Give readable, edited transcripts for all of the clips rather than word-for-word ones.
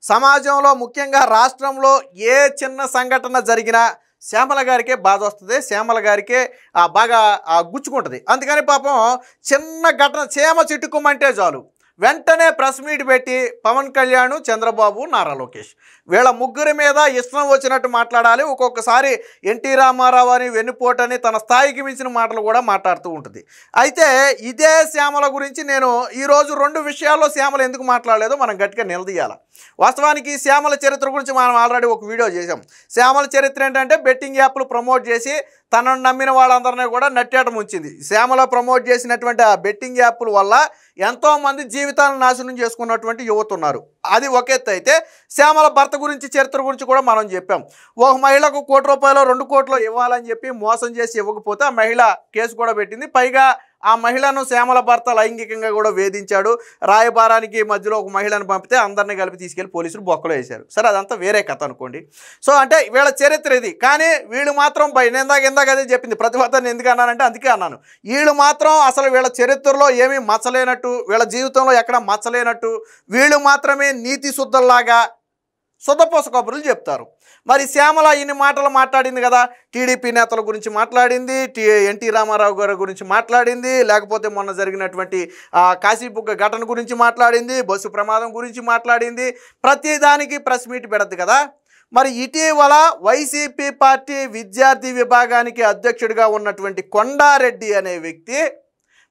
సమాజంలో ముఖ్యంగా రాష్ట్రంలో ఏ చిన్న సంఘటన జరిగినా శ్యామల గారికే బాధ వస్తుంది, శ్యామల గారికే బాగా గుచ్చుకుంటుంది. అందుకని పాపం చిన్న ఘటన చీమ చిట్టుకోమంటే చాలు వెంటనే ప్రెస్ మీట్ పెట్టి పవన్ కళ్యాణ్, చంద్రబాబు, నారా లోకేష్ వీళ్ళ ముగ్గురి మీద ఇష్టం వచ్చినట్టు మాట్లాడాలి. ఒక్కొక్కసారి ఎన్టీ రామారావు అని వెన్నుపోటని తన స్థాయికి మించిన మాటలు కూడా మాట్లాడుతూ ఉంటుంది. అయితే ఇదే శ్యామల గురించి నేను ఈరోజు 2 విషయాల్లో శ్యామల ఎందుకు మాట్లాడలేదో మనం గట్టిగా నిలదీయాలి. వాస్తవానికి శ్యామల చరిత్ర గురించి మనం ఆల్రెడీ ఒక వీడియో చేసాం. శ్యామల చరిత్ర ఏంటంటే బెట్టింగ్ యాప్లు ప్రమోట్ చేసి తనను నమ్మిన వాళ్ళందరినీ కూడా నట్టేట ముంచింది. శ్యామల ప్రమోట్ చేసినటువంటి ఆ బెట్టింగ్ యాప్ల వల్ల ఎంతోమంది జీవితాలను నాశనం చేసుకున్నటువంటి యువత ఉన్నారు. అది ఒక ఎత్తు అయితే శ్యామల భర్త గురించి చరిత్ర గురించి కూడా మనం చెప్పాం. ఒక మహిళకు 1 కోటి రూపాయలు 2 కోట్లు ఇవ్వాలని చెప్పి మోసం చేసి ఇవ్వకపోతే ఆ మహిళ కేసు కూడా పెట్టింది. పైగా ఆ మహిళను శ్యామల భర్త లైంగికంగా కూడా వేధించాడు. రాయబారానికి మధ్యలో ఒక మహిళను పంపితే అందరినీ కలిపి తీసుకెళ్లి పోలీసులు బొక్కలో వేశారు. సరే, అదంతా వేరే కథ అనుకోండి. సో అంటే వీళ్ళ చరిత్ర ఇది. కానీ వీళ్ళు మాత్రం ఇందాక అదే చెప్పింది ప్రతిభటన ఎందుకు అన్నానంటే అందుకే అన్నాను. వీళ్ళు మాత్రం అసలు వీళ్ళ చరిత్రలో ఏమీ మచ్చలేనట్టు, వీళ్ళ జీవితంలో ఎక్కడ మచ్చలేనట్టు, వీళ్ళు మాత్రమే నీతి శుద్ధల్లాగా శుద్ధపోస కబుర్లు చెప్తారు. మరి శ్యామల ఇన్ని మాటలు మాట్లాడింది కదా, టీడీపీ నేతల గురించి మాట్లాడింది, ఎన్టీ రామారావు గారి గురించి మాట్లాడింది, లేకపోతే మొన్న జరిగినటువంటి కాశీబుగ్గ ఘటన గురించి మాట్లాడింది, బస్సు ప్రమాదం గురించి మాట్లాడింది. ప్రతిదానికి ప్రెస్ మీట్ పెడద్దు కదా. మరి ఇటీవల వైసీపీ పార్టీ విద్యార్థి విభాగానికి అధ్యక్షుడిగా ఉన్నటువంటి కొండారెడ్డి అనే వ్యక్తి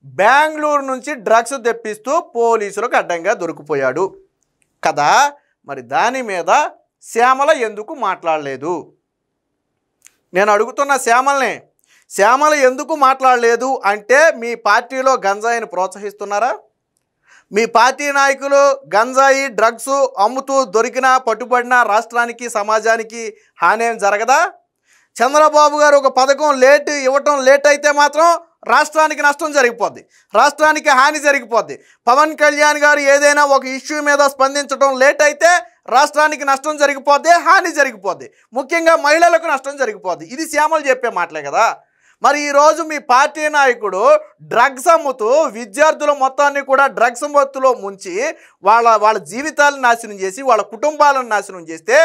బెంగళూరు నుంచి డ్రగ్స్ తెప్పిస్తూ పోలీసులకు అడ్డంగా దొరికిపోయాడు కదా. మరి దాని మీద శ్యామల ఎందుకు మాట్లాడలేదు? నేను అడుగుతున్న శ్యామల ఎందుకు మాట్లాడలేదు అంటే మీ పార్టీలో గంజాయిని ప్రోత్సహిస్తున్నారా? మీ పార్టీ నాయకులు గంజాయి డ్రగ్స్ అమ్ముతూ దొరికినా పట్టుబడినా రాష్ట్రానికి సమాజానికి హాని ఏం జరగదా? చంద్రబాబు గారు ఒక పథకం ఇవ్వటం లేట్ అయితే మాత్రం రాష్ట్రానికి నష్టం జరిగిపోద్ది, రాష్ట్రానికి హాని జరిగిపోద్ది. పవన్ కళ్యాణ్ గారు ఏదైనా ఒక ఇష్యూ మీద స్పందించడం లేట్ అయితే రాష్ట్రానికి నష్టం జరిగిపోద్ది, హాని జరిగిపోద్ది, ముఖ్యంగా మహిళలకు నష్టం జరిగిపోద్ది. ఇది శ్యామలు చెప్పే మాటలే కదా. మరి ఈరోజు మీ పార్టీ నాయకుడు డ్రగ్స్ అమ్ముతూ విద్యార్థుల మొత్తాన్ని కూడా డ్రగ్స్ మత్తులో ముంచి వాళ్ళ జీవితాలను నాశనం చేసి వాళ్ళ కుటుంబాలను నాశనం చేస్తే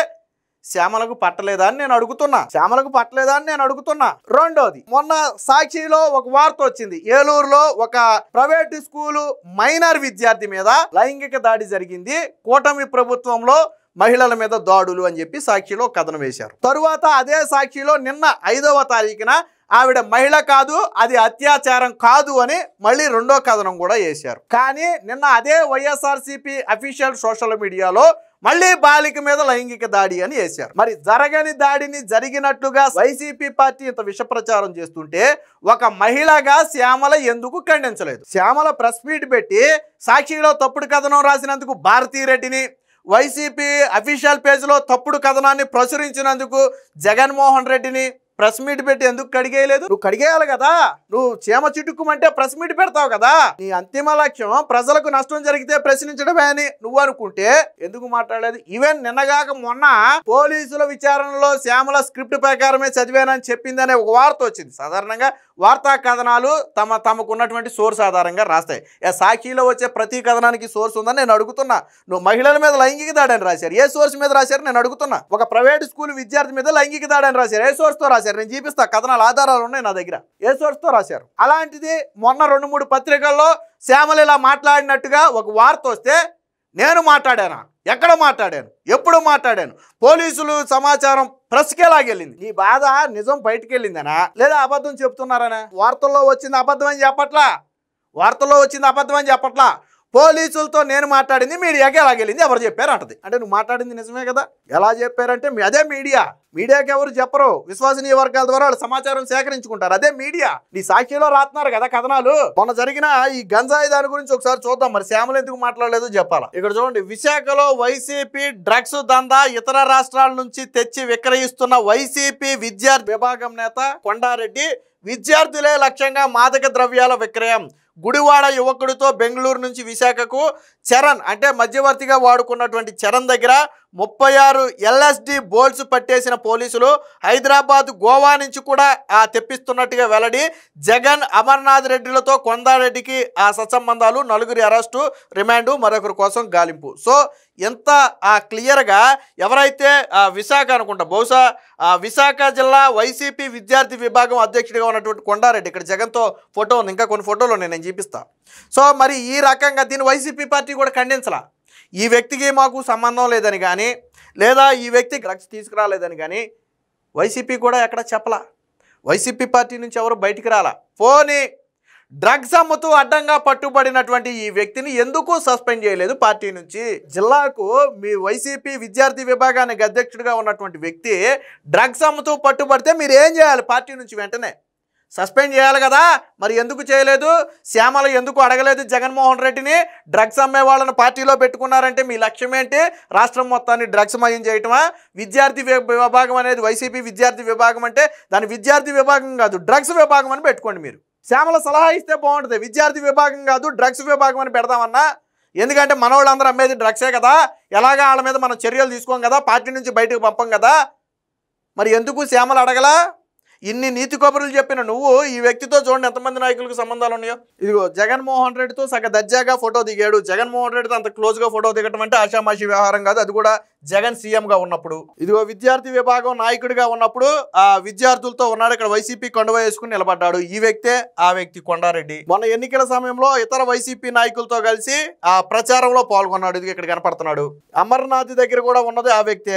శ్యామలకు పట్టలేదా అని నేను అడుగుతున్నా. రెండోది, మొన్న సాక్షిలో ఒక వార్త వచ్చింది. ఏలూరులో ఒక ప్రైవేట్ స్కూలు మైనర్ విద్యార్థి మీద లైంగిక దాడి జరిగింది, కూటమి ప్రభుత్వంలో మహిళల మీద దాడులు అని చెప్పి సాక్షిలో కథనం వేశారు. తరువాత అదే సాక్షిలో నిన్న 5వ తారీఖున ఆవిడ మహిళ కాదు, అది అత్యాచారం కాదు అని మళ్ళీ 2వ కథనం కూడా వేశారు. కానీ నిన్న అదే వైఎస్ఆర్సీపీ అఫీషియల్ సోషల్ మీడియాలో మళ్ళీ బాలిక మీద లైంగిక దాడి అని వేశారు. మరి జరగని దాడిని జరిగినట్లుగా వైసీపీ పార్టీ ఇంత విష ప్రచారం చేస్తుంటే ఒక మహిళగా శ్యామల ఎందుకు ఖండించలేదు? శ్యామల ప్రెస్ మీట్ పెట్టి సాక్షిలో తప్పుడు కథనం రాసినందుకు భారతీరెడ్డిని, వైసీపీ అఫీషియల్ పేజ్లో తప్పుడు కథనాన్ని ప్రచురించినందుకు జగన్మోహన్ రెడ్డిని ప్రెస్ మీట్ పెట్టి ఎందుకు కడిగేయలేదు? నువ్వు కడిగేయాలి కదా. నువ్వు చీమ చిటుక్కుమంటే ప్రెస్ మీట్ పెడతావు కదా. నీ అంతిమ లక్ష్యం ప్రజలకు నష్టం జరిగితే ప్రశ్నించడమే అని నువ్వు అనుకుంటే ఎందుకు మాట్లాడలేదు? ఈవెన్ నిన్నగాక మొన్న పోలీసుల విచారణలో శ్యామల స్క్రిప్ట్ ప్రకారమే చదివానని చెప్పిందనే ఒక వార్త వచ్చింది. సాధారణంగా వార్తా కథనాలు తమకు ఉన్నటువంటి సోర్స్ ఆధారంగా రాస్తాయి. సాక్షిలో వచ్చే ప్రతి కథనానికి సోర్స్ ఉందని నేను అడుగుతున్నా. నువ్వు మహిళల మీద లైంగిక దాడని రాశారు, ఏ సోర్స్ మీద రాశారు నేను అడుగుతున్నా. ఒక ప్రైవేట్ స్కూల్ విద్యార్థి మీద లైంగిక దాడని రాశారు, ఏ సోర్స్తో రాశారు? నేను చూపిస్తా, కథనాలు ఆధారాలు ఉన్నాయి నా దగ్గర, ఏ సోర్స్తో రాశారు. అలాంటిది మొన్న 2-3 పత్రికల్లో శ్యామల ఇలా మాట్లాడినట్టుగా ఒక వార్త వస్తే నేను మాట్లాడానా? ఎక్కడ మాట్లాడాను? ఎప్పుడు మాట్లాడాను? పోలీసులు సమాచారం ప్రెస్కే లాగెళ్ళింది. నీ బాధ నిజం బయటికి వెళ్ళిందనా లేదా అబద్ధం చెప్తున్నారనా? వార్తల్లో వచ్చింది అబద్ధం అని చెప్పట్లా, పోలీసులతో నేను మాట్లాడింది మీడియాకి ఎలాగెళ్ళింది ఎవరు చెప్పారు అంటది. అంటే నువ్వు మాట్లాడింది నిజమే కదా. ఎలా చెప్పారంటే అదే మీడియాకి ఎవరు చెప్పరు, విశ్వసనీయ వర్గాల ద్వారా వాళ్ళు సమాచారం సేకరించుకుంటారు, అదే మీడియా. నీ సాక్షిలో రాస్తున్నారు కదా కథనాలు. మొన్న జరిగిన ఈ గంజాయి దాని గురించి ఒకసారి చూద్దాం. మరి శ్యామల ఎందుకు మాట్లాడలేదు చెప్పాలా. ఇక్కడ చూడండి, విశాఖలో వైసీపీ డ్రగ్స్ దందా ఇతర రాష్ట్రాల నుంచి తెచ్చి విక్రయిస్తున్న వైసీపీ విద్యార్థి విభాగం నేత కొండారెడ్డి విద్యార్థులే లక్ష్యంగా మాదక ద్రవ్యాల విక్రయం. గుడివాడ యువకుడితో బెంగళూరు నుంచి విశాఖకు చరణ్ అంటే మధ్యవర్తిగా వాడుకున్నటువంటి చరణ్ దగ్గర 36 LSD బోల్ట్స్ పట్టేసిన పోలీసులు హైదరాబాద్, గోవా నుంచి కూడా తెప్పిస్తున్నట్టుగా వెల్లడి. జగన్, అమర్నాథ్ రెడ్డిలతో కొండారెడ్డికి సత్సంబంధాలు, 4 అరెస్టు, రిమాండు, మరొకరి కోసం గాలింపు. సో ఎంత క్లియర్గా ఎవరైతే విశాఖ అనుకుంటా, బహుశా విశాఖ జిల్లా వైసీపీ విద్యార్థి విభాగం అధ్యక్షుడిగా ఉన్నటువంటి కొండారెడ్డి, ఇక్కడ జగన్తో ఫోటో ఉంది, ఇంకా కొన్ని ఫోటోలు నేను చూపిస్తాను. సో మరి ఈ రకంగా దీన్ని వైసీపీ పార్టీ కూడా ఖండించలా. ఈ వ్యక్తికి మాకు సంబంధం లేదని కానీ, లేదా ఈ వ్యక్తి డ్రగ్స్ తీసుకురాలేదని కానీ వైసీపీ కూడా ఎక్కడ చెప్పలా. వైసీపీ పార్టీ నుంచి ఎవరు బయటికి రాలా. పోనీ డ్రగ్స్ అమ్ముతూ అడ్డంగా పట్టుబడినటువంటి ఈ వ్యక్తిని ఎందుకు సస్పెండ్ చేయలేదు పార్టీ నుంచి? జిల్లాకు మీ వైసీపీ విద్యార్థి విభాగానికి అధ్యక్షుడిగా ఉన్నటువంటి వ్యక్తి డ్రగ్స్ అమ్ముతూ పట్టుబడితే మీరు ఏం చేయాలి? పార్టీ నుంచి వెంటనే సస్పెండ్ చేయాలి కదా. మరి ఎందుకు చేయలేదు? శ్యామల ఎందుకు అడగలేదు జగన్మోహన్ రెడ్డిని? డ్రగ్స్ అమ్మే వాళ్ళని పార్టీలో పెట్టుకున్నారంటే మీ లక్ష్యం ఏంటి? రాష్ట్రం మొత్తాన్ని డ్రగ్స్ మయం చేయటమా? విద్యార్థి విభాగం అనేది వైసీపీ విద్యార్థి విభాగం అంటే దాని విద్యార్థి విభాగం కాదు, డ్రగ్స్ విభాగం అని పెట్టుకోండి. మీరు శ్యామల సలహా ఇస్తే బాగుంటుంది. విద్యార్థి విభాగం కాదు డ్రగ్స్ విభాగం అని పెడదామన్నా. ఎందుకంటే మన వాళ్ళందరూ అమ్మేది డ్రగ్సే కదా, ఎలాగా వాళ్ళ మీద మనం చర్యలు తీసుకోం కదా, పార్టీ నుంచి బయటకు పంపం కదా. మరి ఎందుకు శ్యామల అడగలా? ఇన్ని నీతి కబుర్లు చెప్పిన నువ్వు ఈ వ్యక్తితో చూడండి ఎంతమంది నాయకులకు సంబంధాలు ఉన్నాయో. ఇదిగో జగన్మోహన్ రెడ్డితో సగ దర్జాగా ఫోటో దిగాడు. జగన్మోహన్ రెడ్డితో అంత క్లోజ్గా ఫోటో దిగటం అంటే ఆషామాషి వ్యవహారం కాదు, అది కూడా జగన్ సీఎంగా ఉన్నప్పుడు. ఇదిగో విద్యార్థి విభాగం నాయకుడిగా ఉన్నప్పుడు ఆ విద్యార్థులతో ఉన్నాడు. ఇక్కడ వైసీపీ కండువ వేసుకుని నిలబడ్డాడు. ఈ వ్యక్తే ఆ వ్యక్తి కొండారెడ్డి. మొన్న ఎన్నికల సమయంలో ఇతర వైసీపీ నాయకులతో కలిసి ఆ ప్రచారంలో పాల్గొన్నాడు. ఇది ఇక్కడ కనపడుతున్నాడు. అమర్నాథ్ దగ్గర కూడా ఉన్నది ఆ వ్యక్తే.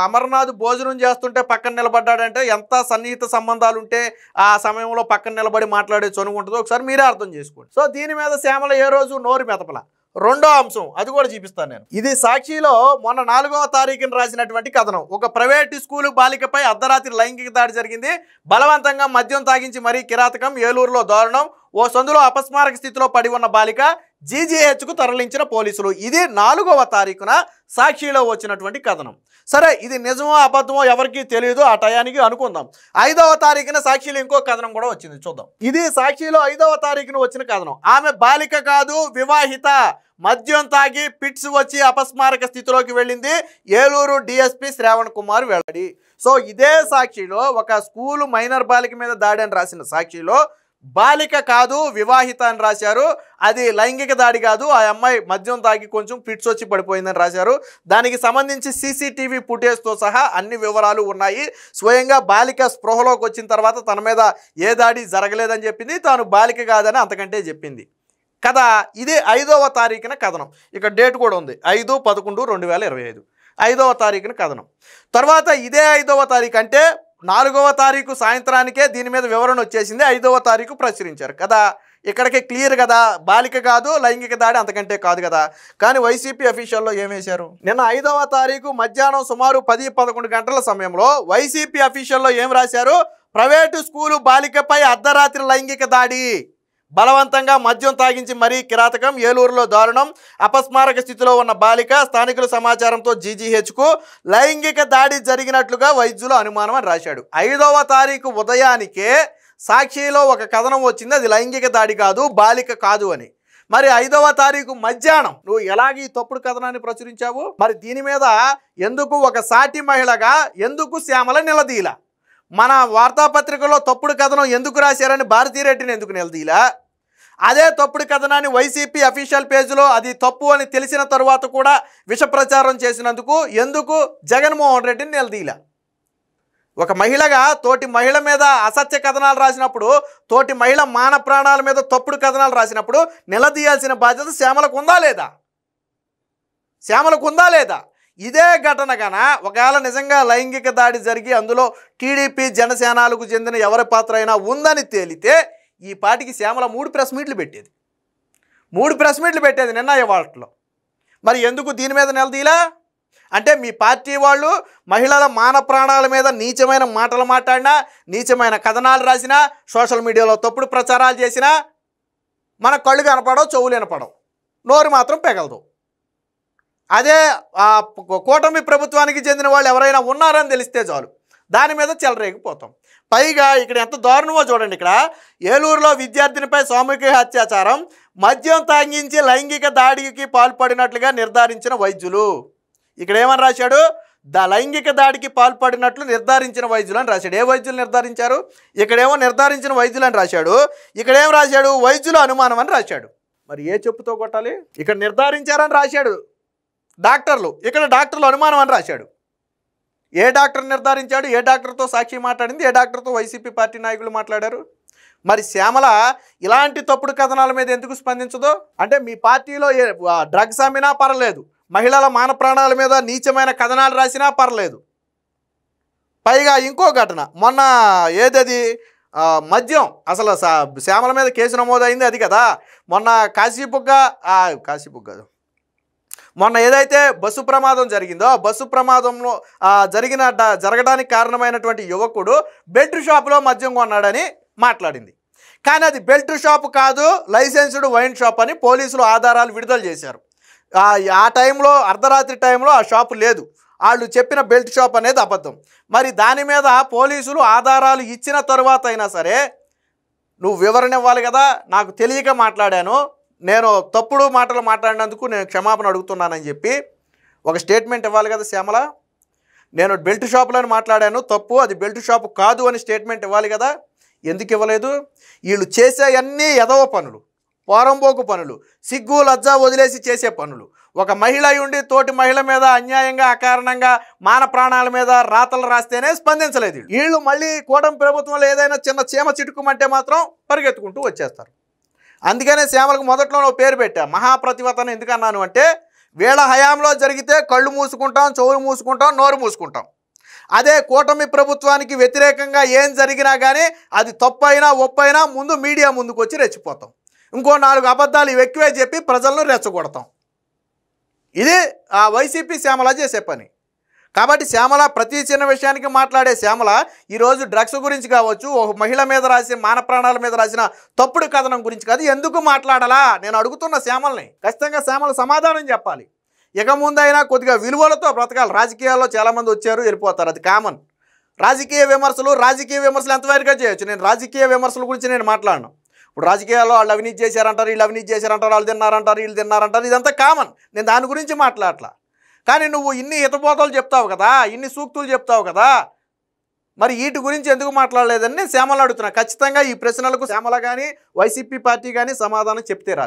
అమర్నాథ్ భోజనం చేస్తుంటే పక్కన నిలబడ్డాడంటే ఎంత సన్నిహిత సంబంధాలు ఉంటే ఆ సమయంలో పక్కన నిలబడి మాట్లాడే చనువు ఉంటుందో ఒకసారి మీరే అర్థం చేసుకోండి. సో దీని మీద శ్యామల ఏ రోజు నోరు మెతపల. రెండో అంశం అది కూడా చూపిస్తాను నేను. ఇది సాక్షిలో మొన్న 4వ తారీఖున రాసినటువంటి కథనం. ఒక ప్రైవేటు స్కూలు బాలికపై అర్ధరాత్రి లైంగిక దాడి జరిగింది. బలవంతంగా మద్యం తాగించి మరీ కిరాతకం. ఏలూరులో దారుణం. ఓ సందులో అపస్మారక స్థితిలో పడి ఉన్న బాలిక జీజీహెచ్కు తరలించిన పోలీసులు. ఇది 4వ తారీఖున సాక్షిలో వచ్చినటువంటి కథనం. సరే ఇది నిజమో అబద్ధమో ఎవరికి తెలియదు, ఆ టయానికి అనుకుందాం. 5వ తారీఖున సాక్షిలో ఇంకో కథనం కూడా వచ్చింది, చూద్దాం. ఇది సాక్షిలో 5వ తారీఖున వచ్చిన కథనం. ఆమె బాలిక కాదు, వివాహిత. మద్యం తాగి పిట్స్ వచ్చి అపస్మారక స్థితిలోకి వెళ్ళింది. ఏలూరు డిఎస్పీ శ్రావణ్ కుమార్ వెల్లడి. సో ఇదే సాక్షిలో ఒక స్కూలు మైనర్ బాలిక మీద దాడి అని రాసిన సాక్షిలో బాలిక కాదు వివాహిత అని రాశారు. అది లైంగిక దాడి కాదు, ఆ అమ్మాయి మద్యం తాగి కొంచెం ఫిట్స్ వచ్చి పడిపోయిందని రాశారు. దానికి సంబంధించి సీసీటీవీ ఫుటేజ్తో సహా అన్ని వివరాలు ఉన్నాయి. స్వయంగా బాలిక స్పృహలోకి వచ్చిన తర్వాత తన మీద ఏ దాడి జరగలేదని చెప్పింది, తాను బాలిక కాదని అంతకంటే చెప్పింది కదా. ఇది 5వ తారీఖున కథనం. ఇక డేట్ కూడా ఉంది, 5/11/2025 5వ తారీఖున కథనం. తర్వాత ఇదే 5వ తారీఖు అంటే 4వ తారీఖు సాయంత్రానికే దీని మీద వివరణ వచ్చేసింది. 5వ తారీఖు ప్రచురించారు కదా. ఇక్కడికి క్లియర్ కదా, బాలిక కాదు లైంగిక దాడి అంతకంటే కాదు కదా. కానీ వైసీపీ అఫీషియల్లో ఏం వేశారు? నిన్న 5వ తారీఖు మధ్యాహ్నం సుమారు 10-11 గంటల సమయంలో వైసీపీ అఫీషియల్లో ఏం రాశారు? ప్రైవేటు స్కూలు బాలికపై అర్ధరాత్రి లైంగిక దాడి, బలవంతంగా మద్యం తాగించి మరీ కిరాతకం, ఏలూరులో దారుణం, అపస్మారక స్థితిలో ఉన్న బాలిక, స్థానికుల సమాచారంతో జీజీహెచ్కు లైంగిక దాడి జరిగినట్లుగా వైద్యుల అనుమానం అని రాశాడు. 5వ తారీఖు ఉదయానికే సాక్షిలో ఒక కథనం వచ్చింది, అది లైంగిక దాడి కాదు బాలిక కాదు అని. మరి 5వ తారీఖు మధ్యాహ్నం నువ్వు ఎలాగ ఈ తప్పుడు కథనాన్ని ప్రచురించావు? మరి దీని మీద ఎందుకు ఒక సాటి మహిళగా ఎందుకు శ్యామల నిలదీలా? మన వార్తాపత్రికలో తప్పుడు కథనం ఎందుకు రాశారని భారతీరెడ్డిని ఎందుకు నిలదీలా? అదే తప్పుడు కథనాన్ని వైసీపీ అఫీషియల్ పేజీలో అది తప్పు అని తెలిసిన తరువాత కూడా విష ప్రచారం చేసినందుకు ఎందుకు జగన్మోహన్ రెడ్డిని నిలదీలా? ఒక మహిళగా తోటి మహిళ మీద అసత్య కథనాలు రాసినప్పుడు, తోటి మహిళ మాన ప్రాణాల మీద తప్పుడు కథనాలు రాసినప్పుడు నిలదీయాల్సిన బాధ్యత శ్యామలకు ఉందా లేదా? శ్యామలకు ఉందా లేదా? ఇదే ఘటన కన ఒకవేళ నిజంగా లైంగిక దాడి జరిగి అందులో టీడీపీ జనసేనలకు చెందిన ఎవరి పాత్ర అయినా ఉందని తేలితే ఈ పాటికి శ్యామల 3 ప్రెస్ మీట్లు పెట్టేది. 3 ప్రెస్ మీట్లు పెట్టేది నిన్న ఇవాళలో. మరి ఎందుకు దీని మీద నిలదీలా? అంటే మీ పార్టీ వాళ్ళు మహిళల మాన ప్రాణాల మీద నీచమైన మాటలు మాట్లాడినా, నీచమైన కథనాలు రాసినా, సోషల్ మీడియాలో తప్పుడు ప్రచారాలు చేసినా మన కళ్ళు కనపడవు, చెవులు వినపడవు, నోరు మాత్రం పెగలదు. అదే కూటమి ప్రభుత్వానికి చెందిన వాళ్ళు ఎవరైనా ఉన్నారని తెలిస్తే చాలు దాని మీద చెలరేగిపోతాం. పైగా ఇక్కడ ఎంత దారుణమో చూడండి. ఇక్కడ ఏలూరులో విద్యార్థినిపై సామూహిక అత్యాచారం, మద్యం తాగించి లైంగిక దాడికి పాల్పడినట్లుగా నిర్ధారించిన వైద్యులు. ఇక్కడ ఏమని రాశాడు? లైంగిక దాడికి పాల్పడినట్లు నిర్ధారించిన వైద్యులు అని రాశాడు. ఏ వైద్యులు నిర్ధారించారు? ఇక్కడేమో నిర్ధారించిన వైద్యులు అని రాశాడు, ఇక్కడేం రాశాడు? వైద్యుల అనుమానం అని రాశాడు. మరి ఏ చెప్పుతో కొట్టాలి? ఇక్కడ నిర్ధారించారని రాశాడు డాక్టర్లు, ఇక్కడ డాక్టర్లు అనుమానం అని రాశాడు. ఏ డాక్టర్ నిర్ధారించాడు? ఏ డాక్టర్తో సాక్షి మాట్లాడింది? ఏ డాక్టర్తో వైసీపీ పార్టీ నాయకులు మాట్లాడారు? మరి శ్యామల ఇలాంటి తప్పుడు కథనాల మీద ఎందుకు స్పందించదో? అంటే మీ పార్టీలో డ్రగ్స్ అమ్మినా పర్లేదు, మహిళల మాన ప్రాణాల మీద నీచమైన కథనాలు రాసినా పర్లేదు. పైగా ఇంకో ఘటన మొన్న ఏదది మద్యం, అసలు శ్యామల మీద కేసు నమోదైంది అది కదా. మొన్న కాశీబుగ్గ మొన్న ఏదైతే బస్సు ప్రమాదం జరిగిందో ఆ బస్సు ప్రమాదంలో జరగడానికి కారణమైనటువంటి యువకుడు బెల్ట్ షాపులో మద్యం కొన్నాడని మాట్లాడింది. కానీ అది బెల్ట్ షాపు కాదు, లైసెన్స్డ్ వైన్ షాప్ అని పోలీసులు ఆధారాలు విడుదల చేశారు. ఆ టైంలో అర్ధరాత్రి టైంలో ఆ షాపు లేదు, వాళ్ళు చెప్పిన బెల్ట్ షాప్ అనేది అబద్ధం. మరి దాని మీద పోలీసులు ఆధారాలు ఇచ్చిన తరువాత అయినా సరే నువ్వు వివరణ ఇవ్వాలి కదా. నాకు తెలియక మాట్లాడాను, నేను తప్పుడు మాటలు మాట్లాడినందుకు నేను క్షమాపణ అడుగుతున్నానని చెప్పి ఒక స్టేట్మెంట్ ఇవ్వాలి కదా శ్యామల. నేను బెల్ట్ షాపులను మాట్లాడాను, తప్పు, అది బెల్ట్ షాపు కాదు అని స్టేట్మెంట్ ఇవ్వాలి కదా. ఎందుకు ఇవ్వలేదు? వీళ్ళు చేసే అన్నీ ఎదవ పనులు, పోరంబోకు పనులు, సిగ్గు లజ్జా వదిలేసి చేసే పనులు. ఒక మహిళ ఉండి తోటి మహిళ మీద అన్యాయంగా అకారణంగా మాన ప్రాణాల మీద రాతలు రాస్తేనే స్పందించలేదు. వీళ్ళు మళ్ళీ కూటమి ప్రభుత్వంలో ఏదైనా చిన్న చీమ చిటుకుమంటే మాత్రం పరిగెత్తుకుంటూ వచ్చేస్తారు. అందుకనే శ్యామలకు మొదట్లో పేరు పెట్టా మహాప్రతివతను. ఎందుకన్నాను అంటే వీళ్ళ హయాంలో జరిగితే కళ్ళు మూసుకుంటాం, చెవులు మూసుకుంటాం, నోరు మూసుకుంటాం. అదే కూటమి ప్రభుత్వానికి వ్యతిరేకంగా ఏం జరిగినా కానీ అది తప్పైనా ఒప్పైనా ముందు మీడియా ముందుకు వచ్చి రెచ్చిపోతాం. ఇంకో 4 అబద్ధాలు ఎక్కువే చెప్పి ప్రజలను రెచ్చగొడతాం. ఇది ఆ వైసీపీ శ్యామల చేసే పని. కాబట్టి శ్యామల ప్రతి చిన్న విషయానికి మాట్లాడే శ్యామల ఈరోజు డ్రగ్స్ గురించి కావచ్చు, ఒక మహిళ మీద రాసి మాన ప్రాణాల మీద రాసిన తప్పుడు కథనం గురించి కాదు, ఎందుకు మాట్లాడాలా నేను అడుగుతున్న శ్యామల్ని. ఖచ్చితంగా శ్యామల సమాధానం చెప్పాలి. ఇక ముందైనా కొద్దిగా విలువలతో బ్రతకాలి. రాజకీయాల్లో చాలామంది వచ్చారు వెళ్ళిపోతారు, అది కామన్. రాజకీయ విమర్శలు ఎంతవరకుగా చేయొచ్చు. నేను రాజకీయ విమర్శల గురించి నేను మాట్లాడను. ఇప్పుడు రాజకీయాల్లో వాళ్ళు అవినీతి చేశారంటారు, వీళ్ళు అవినీతి చేశారంటారు, వాళ్ళు తిన్నారంటారు, వీళ్ళు తిన్నారంటారు, ఇదంతా కామన్. నేను దాని గురించి మాట్లాడట్లా. కానీ నువ్వు ఇన్ని హితబోధలు చెప్తావు కదా, ఇన్ని సూక్తులు చెప్తావు కదా, మరి వీటి గురించి ఎందుకు మాట్లాడలేదని నేను శ్యామలను అడుగుతున్నా. ఖచ్చితంగా ఈ ప్రశ్నలకు శ్యామల కానీ వైసీపీ పార్టీ కానీ సమాధానం చెప్తే రాలి.